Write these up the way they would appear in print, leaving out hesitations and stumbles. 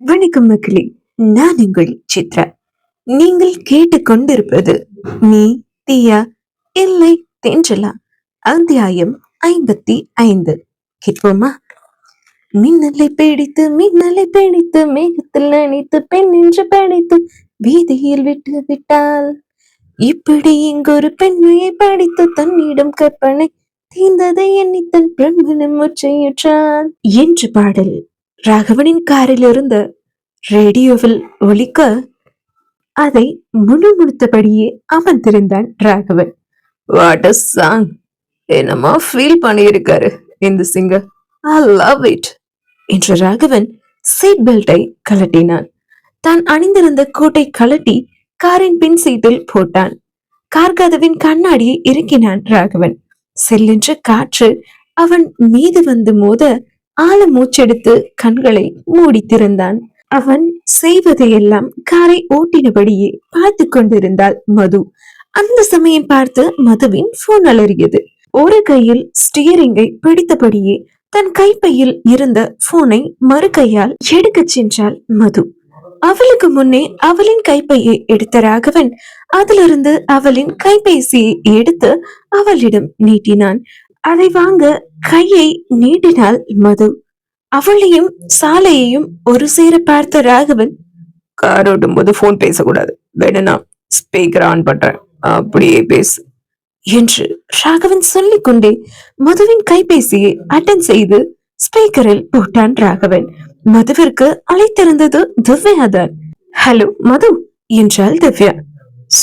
வணக்கம் மக்களே, நான் உங்கள் சித்ரா. நீங்கள் கேட்டுக்கொண்டிருப்பது நீ தீயா இல்லை தென்றலா அத்தியாயம் 55. கேட்போமா? மின்னலை பிடித்து மேகத்தில் அணைத்து பெண் என்று படித்து வீதியில் விட்டு விட்டால் இப்படி இங்கொரு பெண்மையை படித்து தன்னிடம் கற்பனை தீர்ந்ததை எண்ணி தன் பிரம்மனும் முற்றையுற்றான் என்று பாடல் ராகவனின் காரில் இருந்த ரேடியோவில் ஒலிக்க அதை முணுமுணுத்தபடியே அமர்ந்திருந்தான் ராகவன். What a song! என்னமா ஃபீல் பண்ணியிருக்காரு இந்த சிங்கர். ஐ லவ் இட் என்று ராகவன் சீட் பெல்ட்டை கலட்டினான். தான் அணிந்திருந்த கோட்டை கலட்டி காரின் பின் சீட்டில் போட்டான். கார் கதவின் கண்ணாடியை இறக்கினான் ராகவன். செல்லென்ற காற்று அவன் மீது வந்து மோத ஆழ மூச்செடுத்து கண்களை மூடித்திருந்தான். அவன் செய்வதையெல்லாம் காரை ஓட்டினபடியே பார்த்து கொண்டிருந்தாள் மது. அந்த சமயம் பார்த்து மதுவின் போன் அலறியது. ஒரு கையில் ஸ்டியரிங்கை பிடித்தபடியே தன் கைப்பையில் இருந்த போனை மறு கையால் எடுக்க சென்றாள் மது. அவளுக்கு முன்னே அவளின் கைப்பையை எடுத்த ராகவன் அதிலிருந்து அவளின் கைபேசியை எடுத்து அவளிடம் நீட்டினான். அதை வாங்க கையை நீட்டினாள் மது. அவளையும் சாலையையும் ஒரு சேர பார்த்த ராகவன், கார் ஓட்டும் போது போன் பேசக்கூடாது, வேணும்னா ஸ்பீக்கர் ஆன் பண்றேன், அப்படியே பேசு என்று ராகவன் சொல்லிக் கொண்டே மதுவின் கைபேசியை அட்டன் செய்து ஸ்பீக்கரில் போட்டான் ராகவன். மதுவிற்கு அழைத்திருந்தது திவ்யாதான். ஹலோ மது என்றாள் திவ்யா.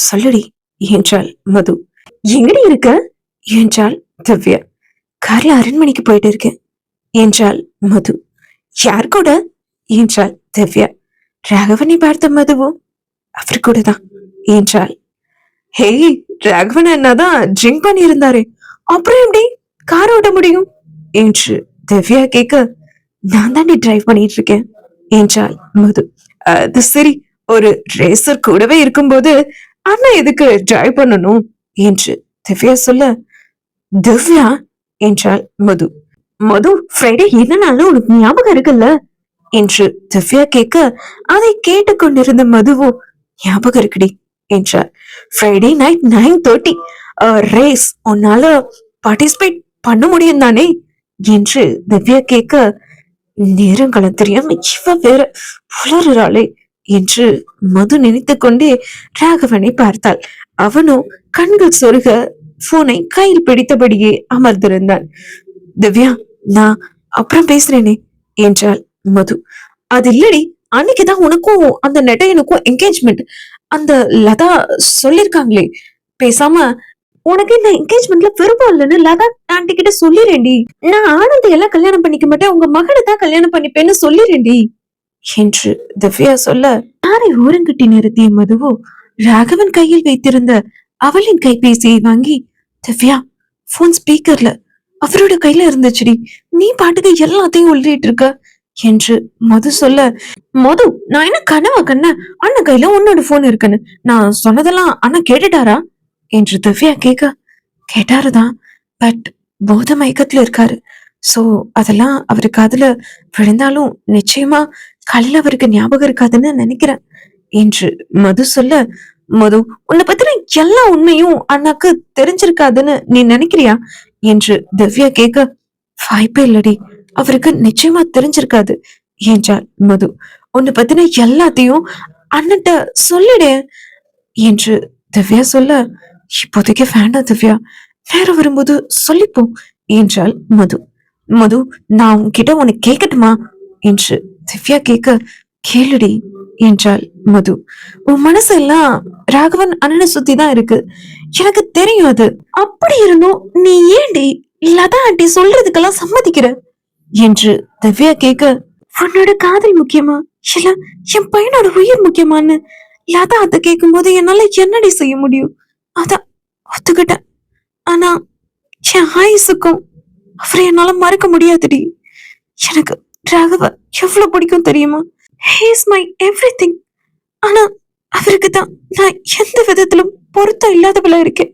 சொல்லுடி என்றாள் மது. எங்கடி இருக்க என்றாள் திவ்யா. கார்ல அரண்மனைக்கு போயிட்டு இருக்கேன் என்றாள் மது. யார் கூட என்றாள் திவ்யா. ராகவனை பார்த்த மதுவும் அவர் கூட தான் என்றாள். ஹே, ராகவன் என்னதான் ட்ரிங்க் பண்ணி இருந்தாரு, அப்புறம் எப்படி கார் ஓட்ட முடியும் என்று திவ்யா கேட்க, நான் தாண்டி டிரைவ் பண்ணிட்டு இருக்கேன் என்றாள் மது. அது சரி, ஒரு ரேசர் கூடவே இருக்கும்போது அண்ணா எதுக்கு டிரைவ் பண்ணணும் என்று திவ்யா சொல்ல, திவ்யா என்றாள் மது. மது, ஃப்ரைடே என்னன்னாலும் உனக்கு ஞாபகம் இருக்குல்ல என்று திவ்யா கேட்க, அதை கேட்டுக்கொண்டிருந்த மதுவும் ஞாபகம் இருக்குடி என்றார். ஃப்ரைடே நைட் 9:30 ரேஸ், உன்னால பார்ட்டிசிபேட் பண்ண முடியும் தானே என்று திவ்யா கேட்க, நேரங்காலம் தெரியாம இவ வேற புலறாளே என்று மது நினைத்து கொண்டே ராகவனை பார்த்தாள். அவனோ கண்கள் சொருக போனை கையில் பிடித்தபடியே அமர்ந்திருந்தான். திவ்யா, நான் அப்புறம் பேசுறேனே என்றாள் மது. அது இல்லடி, அன்னைக்குதான் உனக்கும் அந்த நெட்டையனுக்கும் என்கேஜ்மெண்ட், அந்த லதா சொல்லிருக்காங்களே, பேசாம உனக்கு இந்த என்கேஜ்மெண்ட்ல விருப்பம் இல்லைன்னு லதா ஆண்டி கிட்ட சொல்லிரேண்டி. நான் ஆனந்தி எல்லாம் கல்யாணம் பண்ணிக்க மாட்டேன், உங்க மகனை தான் கல்யாணம் பண்ணிப்பேன்னு சொல்லிரேண்டி என்று திவ்யா சொல்ல, யாரை ஓரங்கட்டி நிறுத்திய மதுவோ ராகவன் கையில் வைத்திருந்த அவளின் கைபேசியை வாங்கி, திவ்யா போன் ஸ்பீக்கர்ல அவரோட கையில இருந்துச்சுடி, நீ பாட்டுக்கு எல்லாத்தையும் உள்ளிட்டு இருக்க என்று மது சொல்ல, மது நான் என்ன கனவா கண்ண, அண்ணன் கையில உன்னோட போன் இருக்குன்னு நான் சொன்னதெல்லாம் அண்ணன் கேட்டுட்டாரா என்று திவ்யா கேட்க, கேட்டாருதான், பட் போத மயக்கத்துல இருக்காரு, சோ அதெல்லாம் அவருக்கு அதுல விழுந்தாலும் நிச்சயமா காலையில அவருக்கு ஞாபகம் இருக்காதுன்னு நினைக்கிறேன் என்று மது சொல்ல, மது உன்னை பத்தின எல்லா உண்மையும் அண்ணாக்கு தெரிஞ்சிருக்காதுன்னு நீ நினைக்கிறியா என்று திவ்யா கேட்க, வாய்ப்பே இல்லடி, அவருக்கு நிச்சயமா தெரிஞ்சிருக்காது என்றாள் மது. உன்னை பத்தின எல்லாத்தையும் அண்ணன்ட்ட சொல்லிடு என்று திவ்யா சொல்ல, இப்போதைக்கு வேண்டாம் திவ்யா, நேரம் வரும்போது சொல்லிப்போம் என்றாள் மது. மது, நான் உன்கிட்ட உனக்கு கேட்கட்டுமா என்று திவ்யா கேட்க, கேளுடி என்றாள் மது. உன் மனசு எல்லாம் ராகவன் அண்ணனை சுத்தி தான் இருக்கு, எனக்கு தெரியும். அது அப்படி இருந்தும் நீ ஏண்டி லதா ஆண்டி சொல்றதுக்கெல்லாம் சம்மதிக்கிற என்று திவ்யா கேட்க, உன்னோட காதல் முக்கியமா இல்ல என் பையனோட உயிர் முக்கியமான்னு லதா அதை கேட்கும் போது என்னால என்னடி செய்ய முடியும், அதான் ஒத்துக்கிட்டேன். ஆனா என் ஆயுசுக்கும் அவரை என்னால மறக்க முடியாதுடி. எனக்கு ராகவ எவ்வளவு பிடிக்கும் தெரியுமா, he is my everything. ஆனா அவருக்கு தான் நான் எந்த விதத்திலும் பொருத்தம் இல்லாதவளா இருக்கேன்.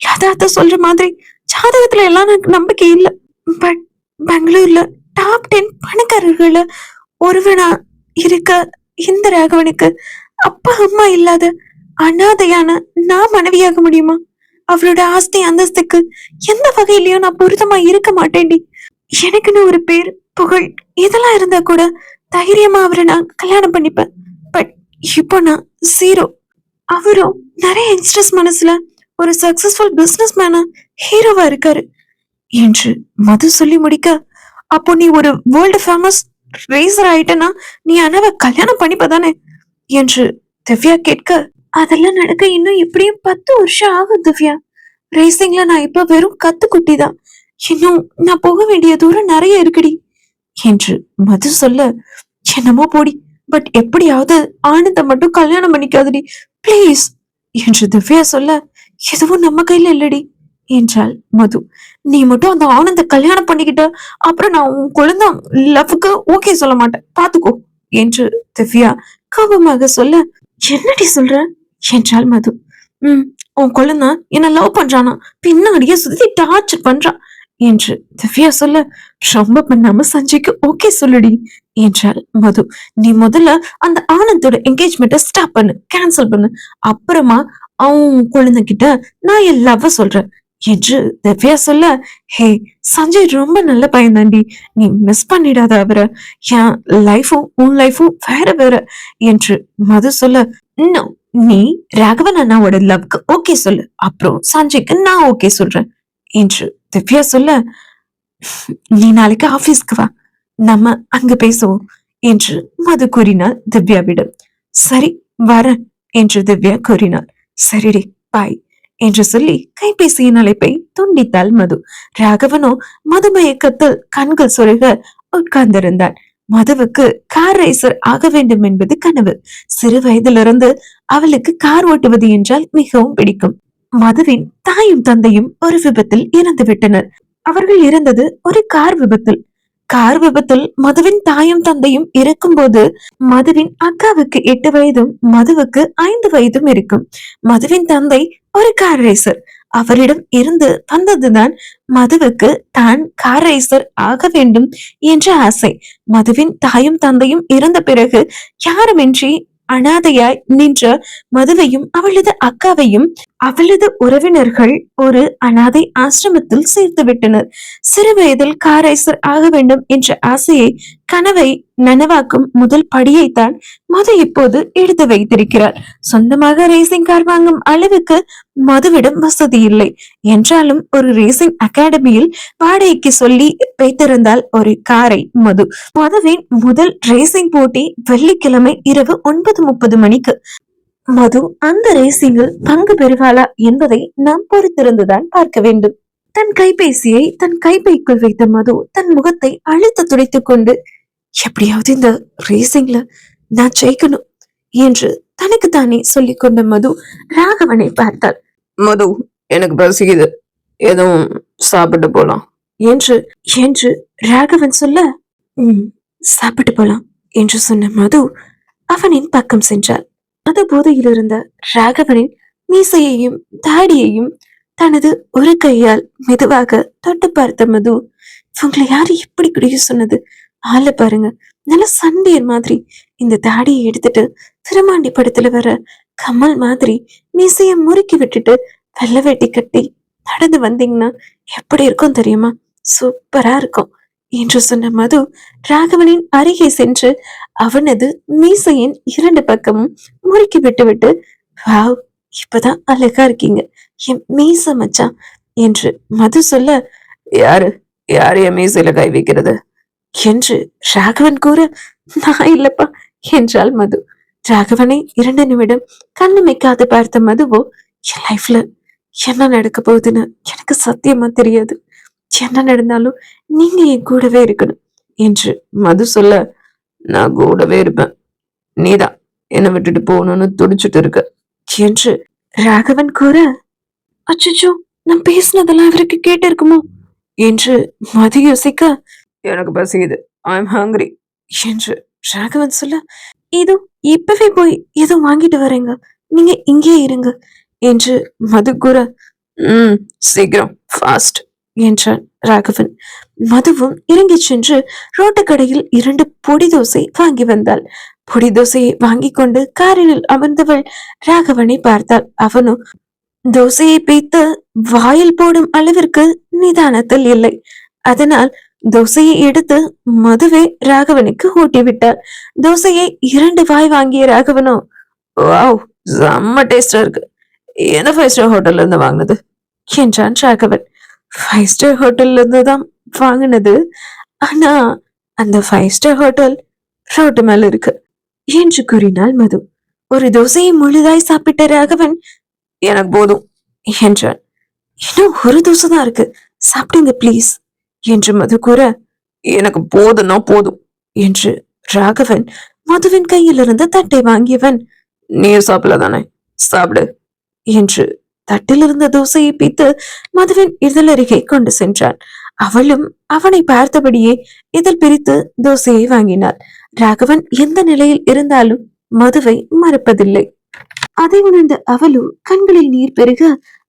லதாத்த சொல்ற மாதிரி ஜாதகத்துல எல்லாம் எனக்கு நம்பிக்கை இல்லை. பட் பெங்களூர்ல டாப் 10 பணக்காரர்கள ஒருவனா இருக்க இந்த ராகவனுக்கு அப்பா அம்மா இல்லாத அனாதையான நான் மனைவியாக முடியுமா? அவளோட ஆஸ்தி அந்தஸ்துக்கு எந்த வகையிலயும் நான் பொருத்தமா இருக்க மாட்டேன்டி. எனக்குன்னு ஒரு பேர் புகழ் இதெல்லாம் இருந்தா கூட தைரியமா அவரை நான் கல்யாணம் பண்ணிப்பேன். பட் இப்போ நான் ஜீரோ. அவரும் நிறைய யங்ஸ்டர்ஸ் மனசுல ஒரு சக்சஸ்ஃபுல் பிசினஸ் மேனா ஹீரோவா இருக்காரு என்று மது சொல்லி முடிக்க, அப்போ நீ ஒரு வேர்ல்டு ஃபேமஸ் ரேசர் ஆயிட்டனா நீ அண்ணாவை கல்யாணம் பண்ணிப்பதானே என்று திவ்யா கேட்க, அதெல்லாம் நடக்க இன்னும் எப்படியும் 10 வருஷம் ஆகும் திவ்யா. ரேசிங்ல நான் இப்ப வெறும் கத்துக்குட்டி தான். இன்னும் நான் போக வேண்டிய தூரம் நிறைய இருக்குடி என்று மது சொல்ல, என்னமோ போடி, பட் எப்படியாவது ஆனந்த மட்டும் கல்யாணம் பண்ணிக்காதடி பிளீஸ் என்று திவ்யா சொல்ல, எதுவும் நம்ம கையில இல்லடி என்றாள் மது. நீ மட்டும் அந்த ஆனந்த கல்யாணம் பண்ணிக்கிட்ட அப்புறம் நான் உன் குழந்தை லவ்வுக்கு ஓகே சொல்ல மாட்டேன் பாத்துக்கோ என்று திவ்யா கோபமாக சொல்ல, என்னடி சொல்ற என்றாள் மது. உன் குழந்தை என்ன லவ் பண்றானா, பின்னாடியே சுத்தி டார்ச்சர் பண்றான் என்று திவ்யா சொல்ல, ரொம்ப பண்ணாம சஞ்சய்க்கு ஓகே சொல்லுடி என்றாள் மது. நீ முதல்ல அந்த ஆனந்தோட என்கேஜ்மெண்ட்டை ஸ்டாப் பண்ணு, கேன்சல் பண்ணு, அப்புறமா அவன் குழந்தைகிட்ட நான் என் லவ்வ சொல்றேன் என்று திவ்யா சொல்ல, ஹே சஞ்சய் ரொம்ப நல்ல பையன் தாண்டி, நீ மிஸ் பண்ணிடாத அவரை, என் லைஃபும் உன் லைஃபும் வேற வேற என்று மது சொல்ல, இன்னும் நீ ராகவன் அண்ணாவோட லவ்க்கு ஓகே சொல்லு, அப்புறம் சஞ்சய்க்கு நான் ஓகே சொல்றேன் என்று திவ்யா சொல்ல, நீ நாளைக்கு ஆபீஸ்க்கு வா, நம்ம அங்க பேசுவோம் என்று மது கூறினாள் திவ்யாவிடம். சரி வரேன் என்று திவ்யா கூறினாள். சரிடி பாய் என்று சொல்லி கைபேசியின் அழைப்பை துண்டித்தாள் மது. ராகவனோ மதுமயக்கத்தில் கண்கள் சொருக உட்கார்ந்திருந்தான். மதுவுக்கு கார் ரேசர் ஆக வேண்டும் என்பது கனவு. சிறு வயதிலிருந்து அவளுக்கு கார் ஓட்டுவது என்றால் மிகவும் பிடிக்கும். மதுவின் தாயும் தந்தையும் ஒரு விபத்தில் இறந்து விட்டனர். அவர்கள் இறந்தது ஒரு கார் விபத்தில். கார் விபத்தில் மதுவின் தாயும் தந்தையும் இறக்கும் போது மதுவின் அக்காவுக்கு 8 வயதும் மதுவுக்கு 5 வயதும் இருக்கும். மதுவின் தந்தை ஒரு கார் ரேசர். அவரிடம் இருந்து வந்ததுதான் மதுவுக்கு தான் கார் ரேசர் ஆக வேண்டும் என்ற ஆசை. மதுவின் தாயும் தந்தையும் இறந்த பிறகு யாருமின்றி அனாதையாய் நின்ற மதுவையும் அவளது அக்காவையும் அவளது உறவினர்கள் ஒரு அனாதை ஆசிரமத்தில் சேர்த்து விட்டனர். சிறு வயதில் கார் ரேசர் ஆக வேண்டும் என்ற ஆசையை, கனவை நனவாக்கும் முதல் படியைத்தான் மது இப்போது எடுத்து வைத்திருக்கிறார். சொந்தமாக ரேசிங் கார் வாங்கும் அளவுக்கு மதுவிடம் வசதி இல்லை என்றாலும் ஒரு ரேசிங் அகாடமியில் வாடகைக்கு சொல்லி வைத்திருந்தால் ஒரு காரை மதுவின் முதல் ரேசிங் போட்டி வெள்ளிக்கிழமை இரவு 9:30 மணிக்கு. மது அந்த ரேசிங்கில் பங்கு பெறுவாளா என்பதை நாம் பொறுத்திருந்துதான் பார்க்க வேண்டும். தன் கைபேசியை தன் கைப்பைக்குள் வைத்த மது தன் முகத்தை அழுத்த துடைத்துக் கொண்டு, எப்படியாவது இந்த ரேசிங்ல நான் ஜெயிக்கணும் என்று தனக்கு தானே சொல்லிக் கொண்ட மது ராகவனை பார்த்தாள். மது, எனக்கு பசிக்குது, எதுவும் சாப்பிட்டு போலாம் என்று என்று ராகவன் சொல்ல, சாப்பிட்டு போலாம் என்று சொன்ன மது அவனின் பக்கம் சென்றாள். மது போதையில் இருந்த ராகவனின் மீசையையும் தாடியையும் தனது ஒரு கையால் மெதுவாக தொட்டு பார்த்த மது, உங்களை யாரு இப்படி குடிக்க சொன்னது? ஆள பாருங்க, நல்ல சண்டியர் மாதிரி. இந்த தாடியை எடுத்துட்டு திருமாண்டி படத்துல வர கமல் மாதிரி மீசைய முறுக்கி விட்டுட்டு வெள்ளை வேட்டி கட்டி நடந்து வந்தீங்கன்னா எப்படி இருக்கும் தெரியுமா? சூப்பரா இருக்கும் என்று சொன்ன மது ராகவனின் அருகே சென்று அவனது மீசையின் 2 பக்கமும் முறுக்கி விட்டு, வாவ், இப்பதான் அழகா இருக்கீங்க என் மீச மச்சான் என்று மது சொல்ல, யாரு யாரு என் மீசையில கை வைக்கிறது என்று ராகவன் கூற, நான் இல்லப்பா என்றாள் மது. ராகவனை 2 நிமிடம் கண்ணுமைக்காது பார்த்த மதுவோ, என் லைஃப்ல என்ன நடக்க போகுதுன்னு எனக்கு சத்தியமா தெரியாது. என்ன நடந்தாலும் நீங்க என் கூடவே இருக்கணும் என்று மது சொல்ல, நான் கூடவே இருப்பேன், நீதான் என்னை விட்டுட்டு போகணும்னு துடிச்சிட்டு இருக்க என்று ராகவன் கூற, அச்சோ, நான் பேசினதெல்லாம் இவருக்கு கேட்டு இருக்குமோ என்று மது யோசிக்க, எனக்கு பசிக்குது, ஐ எம் ஹங்கிரி என்று ராகவன் சொல்ல, இதோ இப்பவே போய் ஏதோ வாங்கிட்டு வரேங்க, நீங்க இங்கே இருங்க என்று மது கூற, சீக்கிரம் ஃபாஸ்ட் என்றான் ராகவன். மதுவும் இறங்கிச் சென்று ரோட்டுக்கடையில் 2 பொடி தோசை வாங்கி வந்தாள். பொடி தோசையை வாங்கிக் கொண்டு காரில் அமர்ந்தவள் ராகவனை பார்த்தாள். அவனோ தோசையை பிய்த்து வாயில் போடும் அளவிற்கு நிதானத்தில் இல்லை. அதனால் தோசையை எடுத்து மதுவை ராகவனுக்கு ஊட்டிவிட்டாள். தோசையை 2 வாய் வாங்கிய ராகவனோ, வாவ், செம்ம டேஸ்டா இருக்கு. எந்த 5 ஸ்டார் ஹோட்டல்ல இருந்து வாங்கினது என்றான் ராகவன். 5 ஸ்டார் ஹோட்டல்ல இருந்து தான் வாங்கினது. ஆனா அந்த 5 ஸ்டார் ஹோட்டல் ரோட்டு மேல இருக்கு என்று கூறினாள் மது. ஒரு தோசையை முழுதாய் சாப்பிட்ட ராகவன், எனக்கு போதும் என்றான். இன்னும் ஒரு தோசை தான் இருக்கு, சாப்பிடுங்க ப்ளீஸ் என்று மது கூற, எனக்கு போதும்னா போதும் என்று ராகவன் மதுவின் கையில் இருந்த தட்டை வாங்கியவன், நீர் சாப்பிடல தானே, சாப்பிடு என்று தட்டில் இருந்த தோசையை பித்து மதுவின் இதழருகே கொண்டு சென்றான். அவளும் அவனை பார்த்தபடியே இதழ் பிரித்து தோசையை வாங்கினாள். ராகவன் எந்த நிலையில் இருந்தாலும் மதுவை மறப்பதில்லை. அதை உணர்ந்த அவளோ கண்களில் நீர் பெருக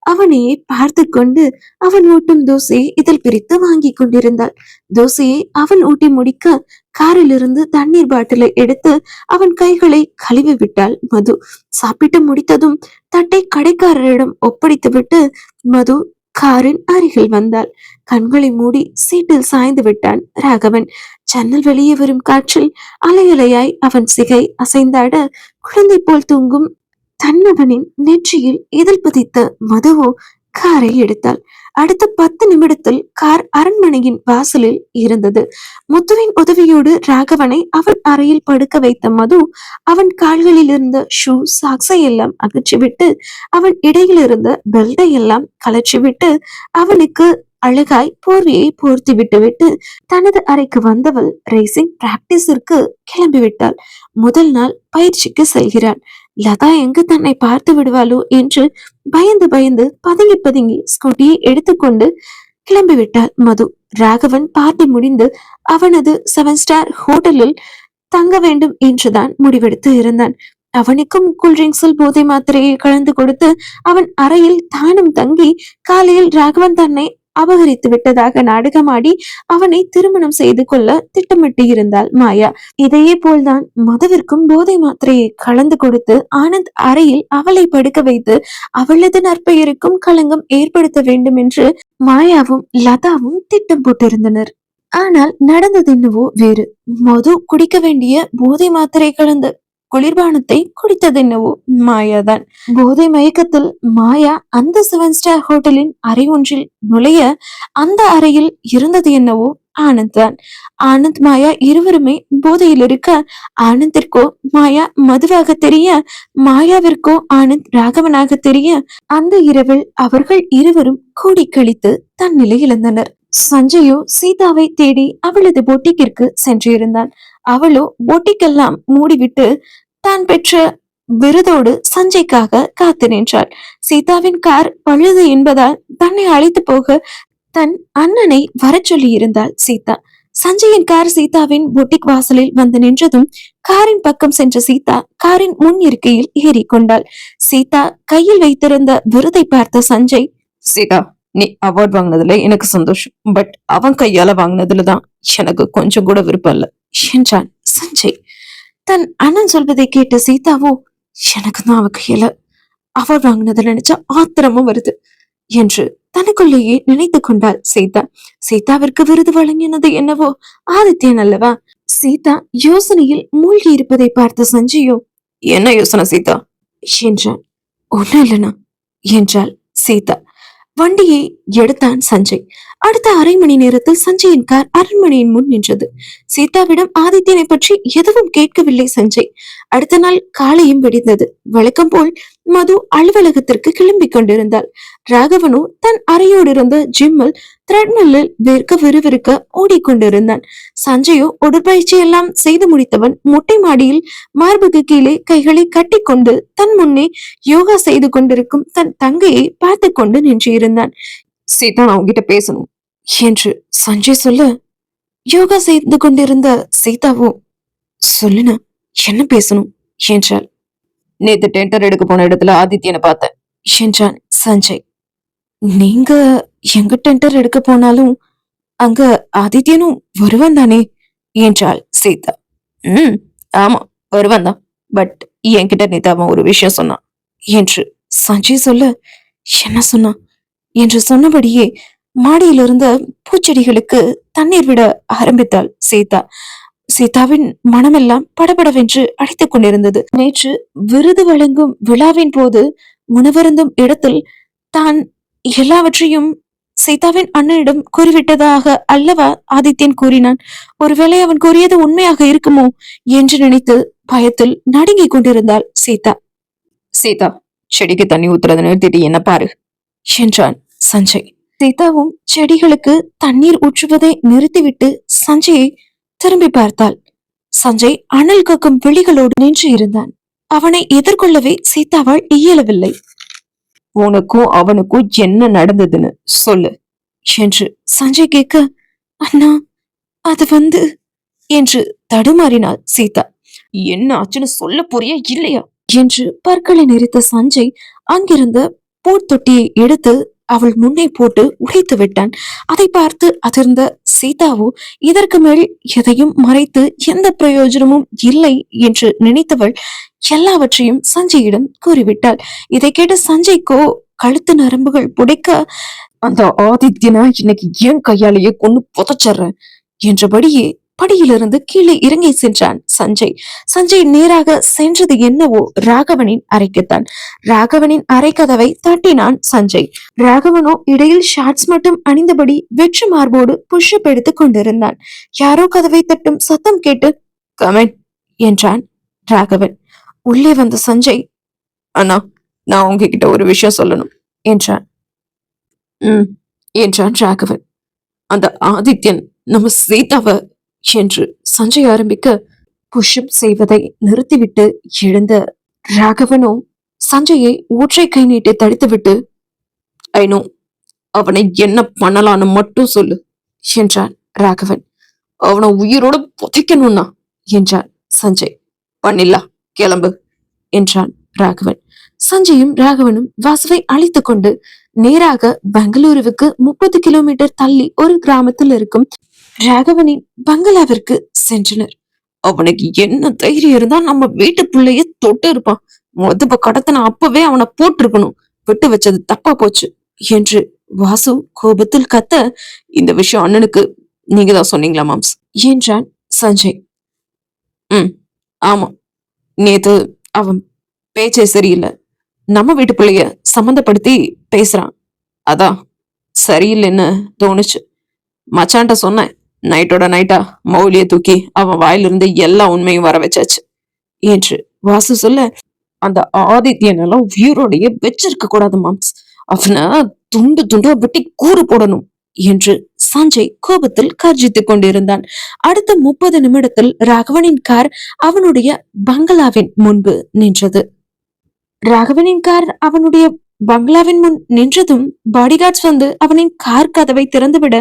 அவனையே பார்த்து கொண்டு அவன் ஊட்டும் தோசையை இதழ் பிரித்து வாங்கி கொண்டிருந்தாள். தோசையை அவன் ஊட்டி முடிக்க காரிலிருந்து தண்ணீர் பாட்டிலை எடுத்து அவன் கைகளை கழுவி விட்டாள் மது. சாப்பிட்டு முடித்ததும் தட்டை கடைக்காரரிடம் ஒப்படைத்து விட்டு மது காரின் அருகில் வந்தாள். கண்களை மூடி சீட்டில் சாய்ந்து விட்டான் ராகவன். ஜன்னல் வெளியே வரும் காற்றில் அலையலையாய் அவன் சிகை அசைந்தாட குழந்தை போல் தூங்கும் தன்னவனின் நெற்றியில் இதழ் பதித்த மதுவோ காரை எடுத்தாள். அடுத்த 10 நிமிடத்தில் கார் அரண்மனையின் வாசலில் இருந்தது. முத்துவின் உதவியோடு ராகவனை அவன் அறையில் படுக்க வைத்த மது அவன் கால்களில் இருந்த ஷூ சாக்ஸை எல்லாம் அகற்றிவிட்டு அவன் இடையில் இருந்த பெல்ட்டை எல்லாம் கலற்றிவிட்டு அவனுக்கு அழகாய் போர்வையை போர்த்தி விட்டு தனது அறைக்கு வந்தவள் ரேசிங் பிராக்டிஸிற்கு கிளம்பிவிட்டாள். முதல் நாள் பயிற்சிக்கு செல்கிறாள். லதா எங்கு தன்னை பார்த்து விடுவாளோ என்று பயந்து பயந்து பதுங்கி பதுங்கி ஸ்கூட்டியை எடுத்துக்கொண்டு கிளம்பிவிட்டாள் மது. ராகவன் பார்ட்டி முடிந்து அவனது 7 ஸ்டார் ஹோட்டலில் தங்க வேண்டும் என்றுதான் முடிவெடுத்து இருந்தான். அவனுக்கும் கூல்ட்ரிங்க்ஸில் போதை மாத்திரையை கலந்து கொடுத்து அவன் அறையில் தானும் தங்கி காலையில் ராகவன் தன்னை அபகரித்து விட்டதாக நாடகமாடி அவனை திருமணம் செய்து கொள்ள திட்டமிட்டு இருந்தாள் மாயா. இதையே போல்தான் மதுவிற்கும் போதை மாத்திரையை கலந்து கொடுத்து ஆனந்த் அறையில் அவளை படுக்க வைத்து அவளது நற்பெயருக்கும் களங்கம் ஏற்படுத்த வேண்டும் என்று மாயாவும் லதாவும் திட்டம் போட்டிருந்தனர். ஆனால் நடந்தது என்னவோ வேறு. மது குடிக்க வேண்டிய போதை மாத்திரை கலந்த குளிர்பானத்தை குடித்தது என்னவோ மாயாதான். போதை மயக்கத்தில் மாயா அந்த 7 ஸ்டார் ஹோட்டலின் அறை ஒன்றில் நுழைய அந்த அறையில் இருந்தது என்னவோ ஆனந்த் தான். ஆனந்த் மாயா இருவருமே போதையில் இருக்க ஆனந்திற்கோ மாயா மதுவாக தெரிய, மாயாவிற்கோ ஆனந்த் ராகவனாக தெரிய அந்த இரவில் அவர்கள் இருவரும் கூடி கழித்து தன்னிலை இழந்தனர். சஞ்சயோ சீதாவை தேடி அவளது பொட்டிக்கிற்கு சென்றிருந்தான். அவளோ பொட்டிக்கெல்லாம் மூடிவிட்டு தான் பெற்ற விருதோடு சஞ்சய்க்காக காத்து நின்றாள். சீதாவின் கார் பழுது என்பதால் தன்னை அழைத்து போக தன் அண்ணனை வர சொல்லி இருந்தாள் சீதா. சஞ்சயின் கார் சீதாவின் பொட்டிக் வாசலில் வந்து நின்றதும் காரின் பக்கம் சென்ற சீதா காரின் முன் இருக்கையில் ஏறிக்கொண்டாள். சீதா கையில் வைத்திருந்த விருதை பார்த்த சஞ்சய், சீதா, நீ அவார்ட் வாங்கினதுல எனக்கு சந்தோஷம், பட் அவன் கையால வாங்கினதுலதான் எனக்கு கொஞ்சம் கூட விருப்பம் இல்ல என்றான் சஞ்சய். தன் அண்ணன் சொல்வதை கேட்ட சீதாவோ, எனக்கு தான் அவ கையில அவார்ட் வாங்கினதை நினைச்சா ஆத்திரமும் வருது என்று தனக்குள்ளேயே நினைத்து கொண்டாள் சீதா. சீதாவிற்கு விருது வழங்கினது என்னவோ ஆதித்யன் அல்லவா? சீதா யோசனையில் மூழ்கி இருப்பதை பார்த்த சஞ்சயோ, என்ன யோசனை சீதா என்றான். ஒன்னும் இல்லனா என்றாள் சீதா. வண்டியை எடுத்தான் சஞ்சய். அடுத்த அரை மணி நேரத்தில் சஞ்சயின் கார் அரண்மனையின் முன் நின்றது. சீதாவிடம் ஆதித்யனை பற்றி எதுவும் கேட்கவில்லை சஞ்சய். அடுத்த நாள் காலையும் விடிந்தது. வழக்கம் போல் மது அலுவலகத்திற்கு கிளம்பி கொண்டிருந்தாள். ராகவனு தன் அறையோடு இருந்த ஜிம்மில் த்ரெட்மில்லில் வேர்க்க விறுவிறுக்க ஓடிக்கொண்டிருந்தான். சஞ்சயோ உடற்பயிற்சி எல்லாம் செய்து முடித்தவன் மொட்டை மாடியில் மார்புக்கு கீழே கைகளை கட்டி கொண்டு தன் முன்னே யோகா செய்து கொண்டிருக்கும் தன் தங்கையை பார்த்து கொண்டு நின்றிருந்தான். சீதா, நான் உங்ககிட்ட பேசணும் என்று சஞ்சய் சொல்ல, யோகா செய்து கொண்டிருந்த சீதாவோ, சொல்லுன, என்ன பேசணும் என்றாள். நேத்து டெண்டர் எடுக்க போன இடத்துல ஆதித்யனை பார்த்தேன் என்றான் சஞ்சய். நீங்க எங்க டெண்டர் எடுக்க போனாலும் அங்க ஆதித்யனும் வருவான் தானே என்றாள் சீதா. ம், ஆமா, வருவான் தான். பட் என்கிட்ட நேத்து அவன் ஒரு விஷயம் சொன்னான் என்று சஞ்சய் சொல்ல, என்ன சொன்னான் என்று சொன்னபடியே மாடியிலிருந்த பூச்செடிகளுக்கு தண்ணீர் விட ஆரம்பித்தாள் சீதா. சீதாவின் மனமெல்லாம் படபடவென்று அடித்துக் கொண்டிருந்தது. நேற்று விருது வழங்கும் விழாவின் போது உணவருந்தும் இடத்தில் தான் எல்லாவற்றையும் சீதாவின் அண்ணனிடம் கூறிவிட்டதாக அல்லவா ஆதித்யன் கூறினான். ஒருவேளை அவன் கூறியது உண்மையாக இருக்குமோ என்று நினைத்து பயத்தில் நடுங்கிக் கொண்டிருந்தாள் சீதா. சீதா, செடிக்கு தண்ணி ஊத்துறத நிறுத்திட்டு என்ன பாரு என்றான் சஞ்சய். சீதாவும் செடிகளுக்கு தண்ணீர் ஊற்றுவதை நிறுத்திவிட்டு சஞ்சயை திரும்பி பார்த்தாள். சஞ்சய் அனல் கக்கும் விழிகளோடு நின்று இருந்தான். அவனை எதிர்கொள்ளவே சீதாவால் இயலவில்லை. உனக்கும் அவனுக்கும் என்ன நடந்ததுன்னு சொல்லு என்று சஞ்சய் கேட்க, அண்ணா அது என்று தடுமாறினாள் சீதா. என்ன ஆச்சுன்னு சொல்ல போறியா இல்லையா என்று பற்களை நெறித்த சஞ்சய் அங்கிருந்த பூத்தொட்டியை எடுத்து அவள் முன்னே போட்டு உடைத்து விட்டான். அதை பார்த்து அதிர்ந்த சீதாவோ இதற்கு மேல் எதையும் மறைத்து எந்த பிரயோஜனமும் இல்லை என்று நினைத்தவள் எல்லாவற்றையும் சஞ்சயிடம் கூறிவிட்டாள். இதை கேட்ட சஞ்சய்க்கோ கழுத்து நரம்புகள் புடைக்க, அந்த ஆதித்யனா இன்னைக்கு ஏன் கையாலேயே கொண்டு புதைச்சர்றேன் என்றபடியே படியிலிருந்து கீழே இறங்கி சென்றான் சஞ்சய். சஞ்சய் நேராக சென்றது என்னவோ ராகவனின் அறைக்குத்தான். ராகவனின் அறை கதவை தட்டினான் சஞ்சய். ராகவனோ இடையில் ஷார்ட்ஸ் மட்டும் அணிந்தபடி வெற்று மார்போடு புஷ்அப் எடுத்துக் கொண்டிருந்தான். யாரோ கதவை தட்டும் சத்தம் கேட்டு கமென் என்றான் ராகவன். உள்ளே வந்த சஞ்சய், அண்ணா, நான் உங்ககிட்ட ஒரு விஷயம் சொல்லணும் என்றான். என்றான் ராகவன். அந்த ஆதித்யன் நம்ம சீதாவ என்று சஞ்சய் ஆரம்பிக்க, புஷ்அப் செய்வதை நிறுத்திவிட்டு எழுந்த ராகவனோ சஞ்சயை ஒற்றை கை நீட்டி தடுத்துவிட்டு, ஐநோ, அவனை என்ன பண்ணலான்னு மட்டும் சொல்லு என்றான் ராகவன். அவனை உயிரோட புதைக்கணும்னா என்றான் சஞ்சய். பண்ணில்லா, கிளம்பு என்றான் ராகவன். சஞ்சயும் ராகவனும் வாசுவை அழைத்துக் கொண்டு நேராக பெங்களூருவுக்கு 30 கிலோமீட்டர் தள்ளி ஒரு கிராமத்தில் இருக்கும் ராகவனின் பங்களாவிற்கு சென்றனர். அவனுக்கு என்ன தைரியம் இருந்தா நம்ம வீட்டு பிள்ளைய தொட்டு இருப்பான். மதுப்ப கடத்தன அப்பவே அவனை போட்டிருக்கணும். விட்டு வச்சது தப்பா போச்சு என்று வாசு கோபத்தில் கத்த, இந்த விஷயம் அண்ணனுக்கு நீங்க தான் சொன்னீங்களா மாம்ஸ் என்றான் சஞ்சய். ஆமா, நேத்து அவன் பேச்சே சரியில்லை. நம்ம வீட்டு பிள்ளைய சம்மந்தப்படுத்தி பேசுறான். அதான் சரியில்லைன்னு தோணுச்சு. மச்சான்ட்ட சொன்னேன். நைட்டோட நைட்டா மௌலிய தூக்கி அவன் வாயிலிருந்து எல்லா உண்மையும் வர வச்சாச்சு என்று வாசு சொல்ல, அந்த ஆதித்யனெல்லாம் உயிரோடைய வச்சிருக்க கூடாது மாம்ஸ். அவனை துண்டு துண்டா வெட்டி கூறு போடணும் என்று சஞ்சய் கோபத்தில் கர்ஜித்துக் கொண்டிருந்தான். அடுத்த 30 நிமிடத்தில் ராகவனின் கார் அவனுடைய பங்களாவின் முன்பு நின்றது. ராகவனின் கார் அவனுடைய பங்களாவின் முன் நின்றதும் பாடிகார்ட்ஸ் வந்து அவனின் கார் கதவை திறந்துவிட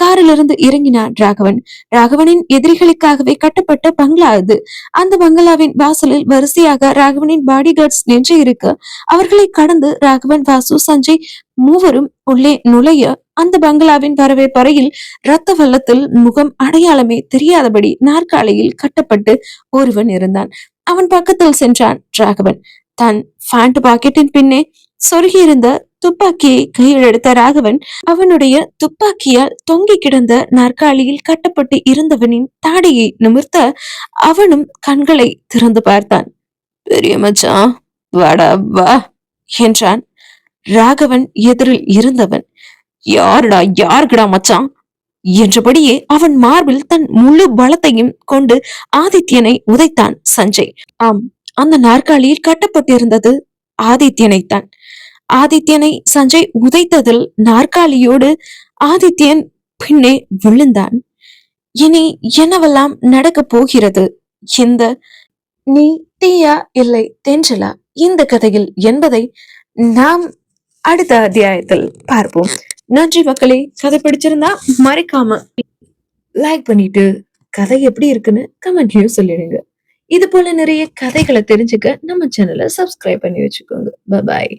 காரிலிருந்து இறங்கினான் ராகவன். ராகவனின் எதிரிகளுக்காகவே கட்டப்பட்ட பங்களா அது. அந்த பங்களாவின் வாசலில் வரிசையாக ராகவனின் பாடிகார்ட்ஸ் நின்று இருக்க, அவர்களை கடந்து ராகவன், வாசு, சஞ்சய் மூவரும் உள்ளே நுழைய, அந்த பங்களாவின் வரவேற்பறையில் இரத்த வெள்ளத்தில் முகம் அடையாளமே தெரியாதபடி நாற்காலியில் கட்டப்பட்டு ஒருவன் இருந்தான். அவன் பக்கத்தில் சென்றான் ராகவன். தன் பேண்ட் பாக்கெட்டின் பின்னே சொருகியிருந்த துப்பாக்கியை கையில் எடுத்த ராகவன் அவனுடைய துப்பாக்கியால் தொங்கி கிடந்த நாற்காலியில் கட்டப்பட்டு இருந்தவனின் தாடியை நிமிர்த்த அவனும் கண்களை திறந்து பார்த்தான். பெரிய மச்சான், வாடா வா என்றான் ராகவன் எதிரில் இருந்தவன். யாருடா மச்சான் என்றபடியே அவன் மார்பில் தன் முழு பலத்தையும் கொண்டு ஆதித்யனை உதைத்தான் சஞ்சய். ஆம், அந்த நாற்காலியில் கட்டப்பட்டிருந்தது ஆதித்யனைத்தான். ஆதித்யனை சஞ்சய் உதைத்ததில் நாற்காலியோடு ஆதித்யன் பின்னே விழுந்தான். இனி என்னவெல்லாம் நடக்க போகிறது? இந்த நீ தீயா இல்லை தென்றலா இந்த கதையில் என்பதை நாம் அடுத்த அத்தியாயத்தில் பார்ப்போம். நன்றி மக்களே. கதை பிடிச்சிருந்தா மறக்காம லைக் பண்ணிட்டு கதை எப்படி இருக்குன்னு கமெண்ட்லயும் சொல்லிடுங்க. இது போல நிறைய கதைகளை தெரிஞ்சுக்க நம்ம சேனலை சப்ஸ்கிரைப் பண்ணி வச்சுக்கோங்க. பாய்.